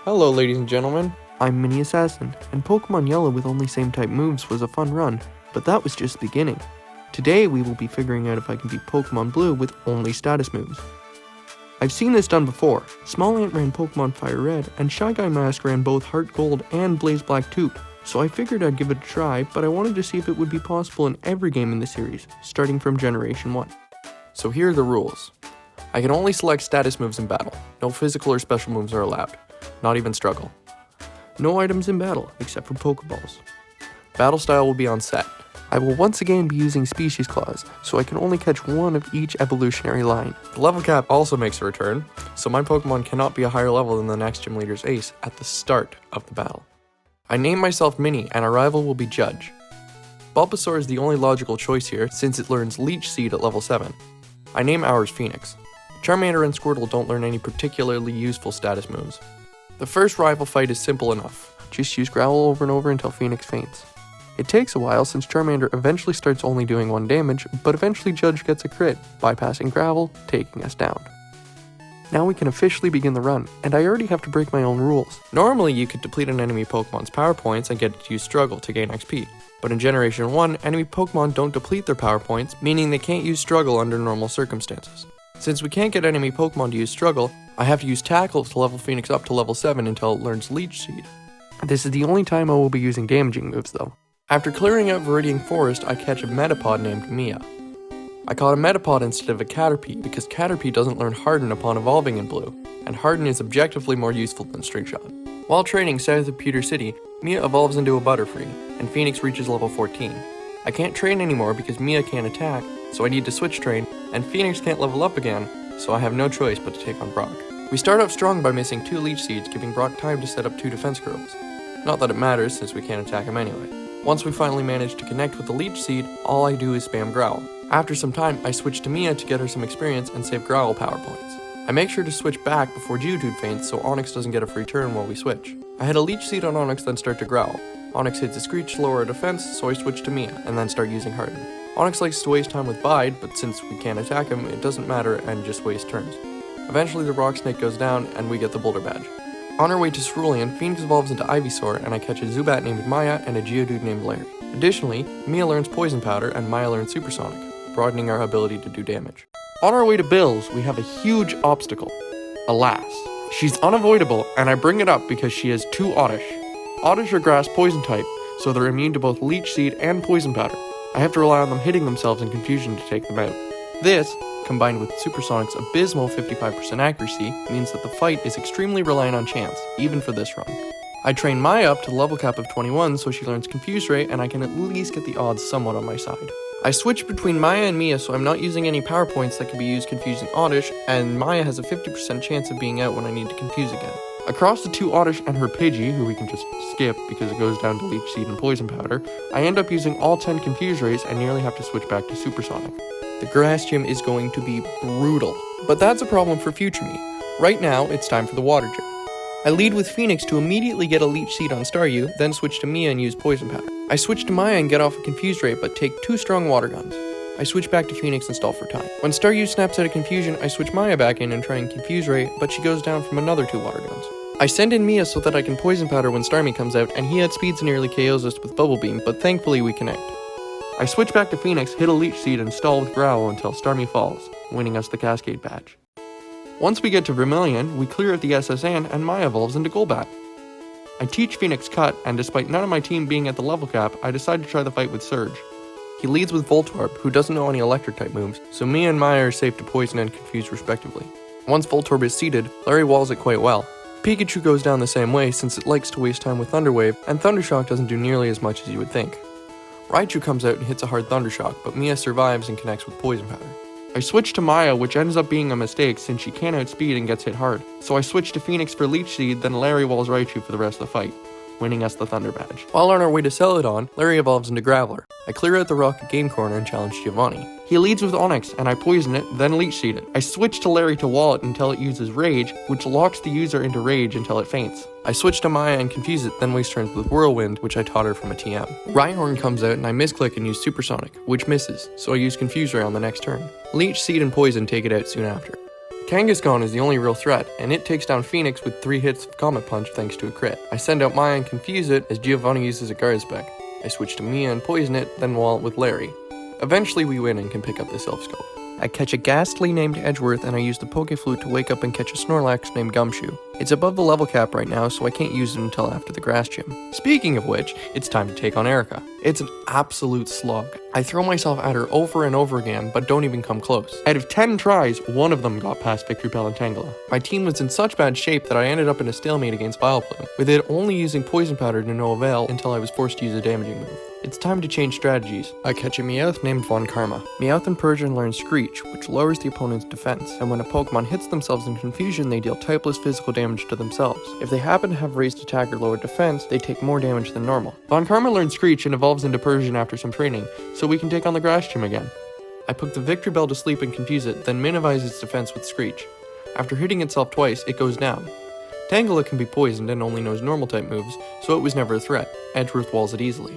Hello ladies and gentlemen. I'm Mini Assassin, and Pokemon Yellow with only same type moves was a fun run, but that was just the beginning. Today we will be figuring out if I can beat Pokemon Blue with only status moves. I've seen this done before. Small Ant ran Pokemon Fire Red, and Shy Guy Mask ran both Heart Gold and Blaze Black too, so I figured I'd give it a try, but I wanted to see if it would be possible in every game in the series, starting from Generation 1. So here are the rules. I can only select status moves in battle. No physical or special moves are allowed. Not even struggle. No items in battle, except for Pokeballs. Battle style will be on set. I will once again be using Species Claws, so I can only catch one of each evolutionary line. The level cap also makes a return, so my Pokemon cannot be a higher level than the next gym leader's ace at the start of the battle. I name myself Mini, and our rival will be Judge. Bulbasaur is the only logical choice here, since it learns Leech Seed at level 7. I name ours Phoenix. Charmander and Squirtle don't learn any particularly useful status moves. The first rival fight is simple enough. Just use Growl over and over until Phoenix faints. It takes a while since Charmander eventually starts only doing 1 damage, but eventually Judge gets a crit, bypassing Growl, taking us down. Now we can officially begin the run, and I already have to break my own rules. Normally you could deplete an enemy Pokemon's power points and get it to use Struggle to gain XP, but in Generation 1, enemy Pokemon don't deplete their power points, meaning they can't use Struggle under normal circumstances. Since we can't get enemy Pokemon to use Struggle, I have to use Tackle to level Phoenix up to level 7 until it learns Leech Seed. This is the only time I will be using damaging moves though. After clearing out Viridian Forest, I catch a Metapod named Mia. I caught a Metapod instead of a Caterpie because Caterpie doesn't learn Harden upon evolving in Blue, and Harden is objectively more useful than String Shot. While training south of Pewter City, Mia evolves into a Butterfree, and Phoenix reaches level 14. I can't train anymore because Mia can't attack, so I need to switch train, and Phoenix can't level up again, so I have no choice but to take on Brock. We start off strong by missing 2 Leech Seeds, giving Brock time to set up 2 defense curls. Not that it matters since we can't attack him anyway. Once we finally manage to connect with the Leech Seed, all I do is spam Growl. After some time, I switch to Mia to get her some experience and save Growl power points. I make sure to switch back before Geodude faints so Onix doesn't get a free turn while we switch. I hit a Leech Seed on Onix then start to Growl. Onix hits a Screech to lower our defense, so I switch to Mia and then start using Harden. Onix likes to waste time with Bide, but since we can't attack him, it doesn't matter and just waste turns. Eventually the Rock Snake goes down and we get the Boulder Badge. On our way to Cerulean, Phoenix evolves into Ivysaur and I catch a Zubat named Maya and a Geodude named Larry. Additionally, Mia learns Poison Powder and Maya learns Supersonic, broadening our ability to do damage. On our way to Bill's, we have a huge obstacle. Alas, she's unavoidable and I bring it up because she has 2 Oddish. Oddish are Grass Poison type, so they're immune to both Leech Seed and Poison Powder. I have to rely on them hitting themselves in confusion to take them out. This, combined with Supersonic's abysmal 55% accuracy, means that the fight is extremely reliant on chance, even for this run. I train Maya up to the level cap of 21 so she learns Confuse Ray and I can at least get the odds somewhat on my side. I switch between Maya and Mia so I'm not using any power points that can be used confusing Oddish, and Maya has a 50% chance of being out when I need to confuse again. Across the 2 Oddish and her Pidgey, who we can just skip because it goes down to Leech Seed and Poison Powder, I end up using all 10 Confuse Rays and nearly have to switch back to Supersonic. The grass gym is going to be brutal, but that's a problem for future me. Right now, it's time for the water gym. I lead with Phoenix to immediately get a Leech Seed on Staryu, then switch to Mia and use Poison Powder. I switch to Maya and get off a Confuse Ray, but take 2 strong water guns. I switch back to Phoenix and stall for time. When Staryu snaps out of confusion, I switch Maya back in and try and Confuse Ray, but she goes down from another 2 water guns. I send in Mia so that I can Poison Powder when Starmie comes out, and he outspeeds and nearly KOs us with Bubble Beam, but thankfully we connect. I switch back to Phoenix, hit a Leech Seed, and stall with Growl until Starmie falls, winning us the Cascade Badge. Once we get to Vermilion, we clear out the SSN and Maya evolves into Golbat. I teach Phoenix Cut, and despite none of my team being at the level cap, I decide to try the fight with Surge. He leads with Voltorb, who doesn't know any electric type moves, so Mia and Maya are safe to poison and confuse respectively. Once Voltorb is seated, Larry walls it quite well. Pikachu goes down the same way since it likes to waste time with Thunder Wave, and Thundershock doesn't do nearly as much as you would think. Raichu comes out and hits a hard Thundershock, but Mia survives and connects with Poison Powder. I switch to Maya, which ends up being a mistake since she can't outspeed and gets hit hard, so I switch to Phoenix for Leech Seed, then Larry walls Raichu for the rest of the fight, winning us the Thunder Badge. While on our way to Celadon, Larry evolves into Graveler. I clear out the rock at Game Corner and challenge Giovanni. He leads with Onix, and I poison it, then Leech Seed it. I switch to Larry to wall it until it uses Rage, which locks the user into Rage until it faints. I switch to Maya and confuse it, then waste turns with Whirlwind, which I taught her from a TM. Rhyhorn comes out and I misclick and use Supersonic, which misses, so I use Confuse Ray on the next turn. Leech Seed and Poison take it out soon after. Kangaskhan is the only real threat, and it takes down Phoenix with 3 hits of Comet Punch thanks to a crit. I send out Maya and confuse it as Giovanni uses a guard spec. I switch to Mia and poison it, then wall it with Larry. Eventually we win and can pick up the Self Scope. I catch a Ghastly named Edgeworth, and I use the Poke Flute to wake up and catch a Snorlax named Gumshoe. It's above the level cap right now, so I can't use it until after the grass gym. Speaking of which, it's time to take on Erica. It's an absolute slog. I throw myself at her over and over again, but don't even come close. Out of 10 tries, 1 of them got past Victory Bell and Tangela. My team was in such bad shape that I ended up in a stalemate against Vileplume, with it only using Poison Powder to no avail until I was forced to use a damaging move. It's time to change strategies. I catch a Meowth named Von Karma. Meowth and Persian learn Screech, which lowers the opponent's defense, and when a Pokemon hits themselves in confusion, they deal typeless physical damage to themselves. If they happen to have raised attack or lowered defense, they take more damage than normal. Von Karma learns Screech and evolves into Persian after some training, so we can take on the grass gym again. I put the Victory Bell to sleep and confuse it, then minimize its defense with Screech. After hitting itself twice, it goes down. Tangela can be poisoned and only knows normal type moves, so it was never a threat. Edgeworth walls it easily.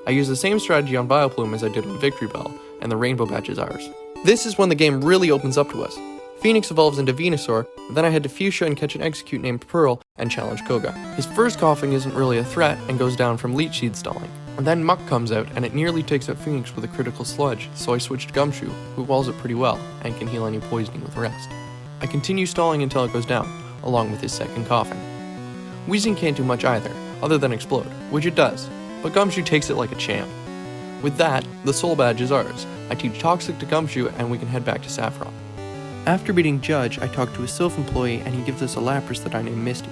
I use the same strategy on Vileplume as I did on Victory Bell, and the Rainbow Badge is ours. This is when the game really opens up to us. Phoenix evolves into Venusaur, then I head to Fuchsia and catch an Execute named Pearl and challenge Koga. His first coughing isn't really a threat and goes down from Leech Seed stalling. And then Muck comes out and it nearly takes out Phoenix with a critical sludge, so I switch to Gumshoe, who walls it pretty well and can heal any poisoning with Rest. I continue stalling until it goes down, along with his second coughing. Weezing can't do much either, other than explode, which it does, but Gumshoe takes it like a champ. With that, the Soul Badge is ours. I teach Toxic to Gumshoe and we can head back to Saffron. After beating Judge, I talk to a Sylph employee and he gives us a Lapras that I named Misty.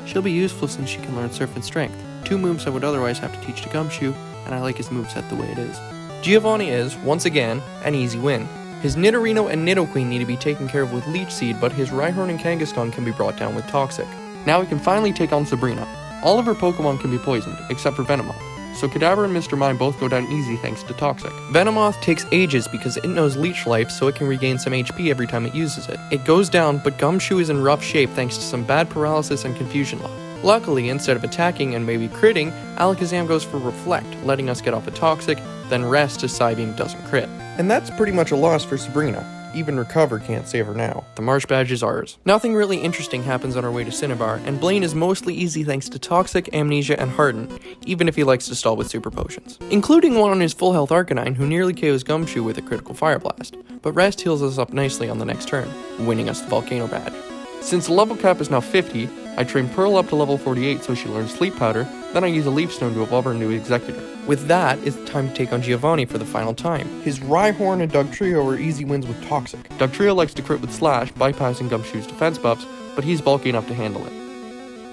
She'll be useful since she can learn Surf and Strength, 2 moves I would otherwise have to teach to Gumshoe, and I like his moveset the way it is. Giovanni is, once again, an easy win. His Nidorino and Nidoqueen need to be taken care of with Leech Seed, but his Rhyhorn and Kangaskhan can be brought down with Toxic. Now we can finally take on Sabrina. All of her Pokemon can be poisoned, except for Venomoth, so Kadabra and Mr. Mime both go down easy thanks to Toxic. Venomoth takes ages because it knows Leech Life, so it can regain some HP every time it uses it. It goes down, but Gumshoe is in rough shape thanks to some bad paralysis and confusion luck. Luckily, instead of attacking and maybe critting, Alakazam goes for Reflect, letting us get off a Toxic, then Rest as Psybeam doesn't crit. And that's pretty much a loss for Sabrina. Even Recover can't save her now. The Marsh Badge is ours. Nothing really interesting happens on our way to Cinnabar, and Blaine is mostly easy thanks to Toxic, Amnesia, and Harden, even if he likes to stall with Super Potions. Including one on his full health Arcanine who nearly KOs Gumshoe with a critical Fire Blast, but Rest heals us up nicely on the next turn, winning us the Volcano Badge. Since the level cap is now 50, I train Pearl up to level 48 so she learns Sleep Powder, then I use a Leaf Stone to evolve her into Executor. With that, it's time to take on Giovanni for the final time. His Rhyhorn and Dugtrio are easy wins with Toxic. Dugtrio likes to crit with Slash, bypassing Gumshoe's defense buffs, but he's bulky enough to handle it.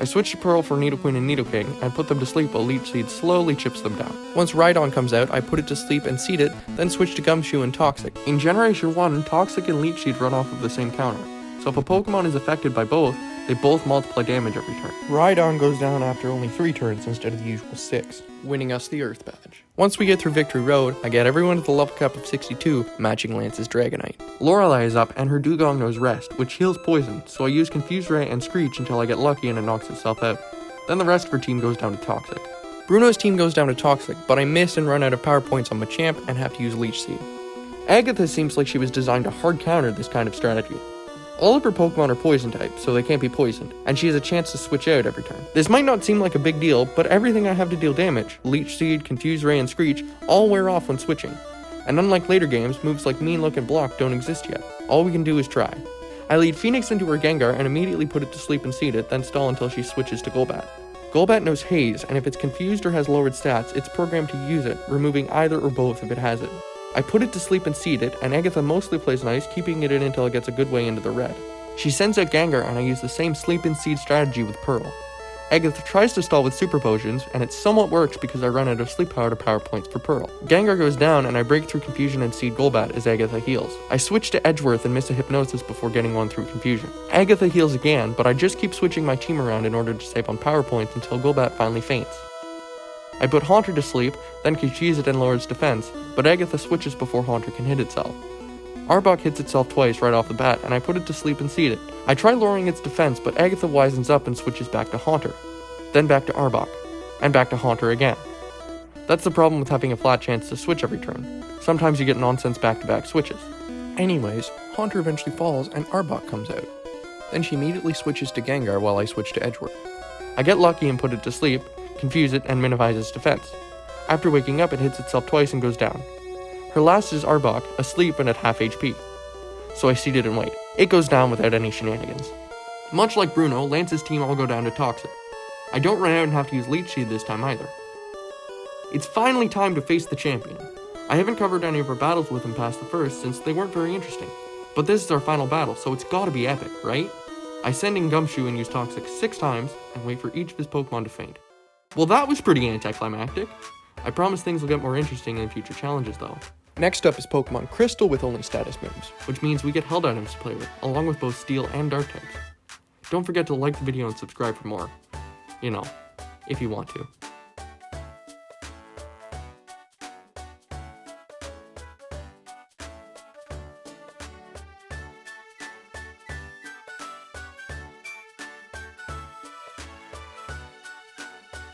I switch to Pearl for Nidoqueen and Nidoking, and put them to sleep while Leech Seed slowly chips them down. Once Rhydon comes out, I put it to sleep and seed it, then switch to Gumshoe and Toxic. In Generation 1, Toxic and Leech Seed run off of the same counter, so if a Pokemon is affected by both, they both multiply damage every turn. Rhydon goes down after only 3 turns instead of the usual 6, winning us the Earth Badge. Once we get through Victory Road, I get everyone to the level cap of 62, matching Lance's Dragonite. Lorelei is up and her Dugong knows Rest, which heals poison, so I use Confuse Ray and Screech until I get lucky and it knocks itself out. Then the rest of her team goes down to Toxic. Bruno's team goes down to Toxic, but I miss and run out of power points on Machamp and have to use Leech Seed. Agatha seems like she was designed to hard counter this kind of strategy. All of her Pokemon are poison type, so they can't be poisoned, and she has a chance to switch out every turn. This might not seem like a big deal, but everything I have to deal damage, Leech Seed, Confuse Ray, and Screech, all wear off when switching. And unlike later games, moves like Mean Look and Block don't exist yet. All we can do is try. I lead Phoenix into her Gengar and immediately put it to sleep and seed it, then stall until she switches to Golbat. Golbat knows Haze, and if it's confused or has lowered stats, it's programmed to use it, removing either or both if it has it. I put it to sleep and seed it, and Agatha mostly plays nice, keeping it in until it gets a good way into the red. She sends out Gengar, and I use the same sleep and seed strategy with Pearl. Agatha tries to stall with Super Potions, and it somewhat works because I run out of Sleep Power to power points for Pearl. Gengar goes down, and I break through Confusion and seed Golbat as Agatha heals. I switch to Edgeworth and miss a Hypnosis before getting one through Confusion. Agatha heals again, but I just keep switching my team around in order to save on power points until Golbat finally faints. I put Haunter to sleep, then confuse it and lower its defense, but Agatha switches before Haunter can hit itself. Arbok hits itself twice right off the bat, and I put it to sleep and seed it. I try lowering its defense, but Agatha wisens up and switches back to Haunter. Then back to Arbok, and back to Haunter again. That's the problem with having a flat chance to switch every turn. Sometimes you get nonsense back-to-back switches. Anyways, Haunter eventually falls and Arbok comes out. Then she immediately switches to Gengar while I switch to Edgework. I get lucky and put it to sleep, confuse it, and minimize its defense. After waking up, it hits itself twice and goes down. Her last is Arbok, asleep and at half HP. So I seat it and wait. It goes down without any shenanigans. Much like Bruno, Lance's team all go down to Toxic. I don't run out and have to use Leech Seed this time either. It's finally time to face the champion. I haven't covered any of her battles with him past the first since they weren't very interesting. But this is our final battle, so it's gotta be epic, right? I send in Gumshoe and use Toxic 6 times and wait for each of his Pokemon to faint. Well, that was pretty anticlimactic. I promise things will get more interesting in future challenges though. Next up is Pokemon Crystal with only status moves, which means we get held items to play with, along with both Steel and Dark types. Don't forget to like the video and subscribe for more. You know, if you want to.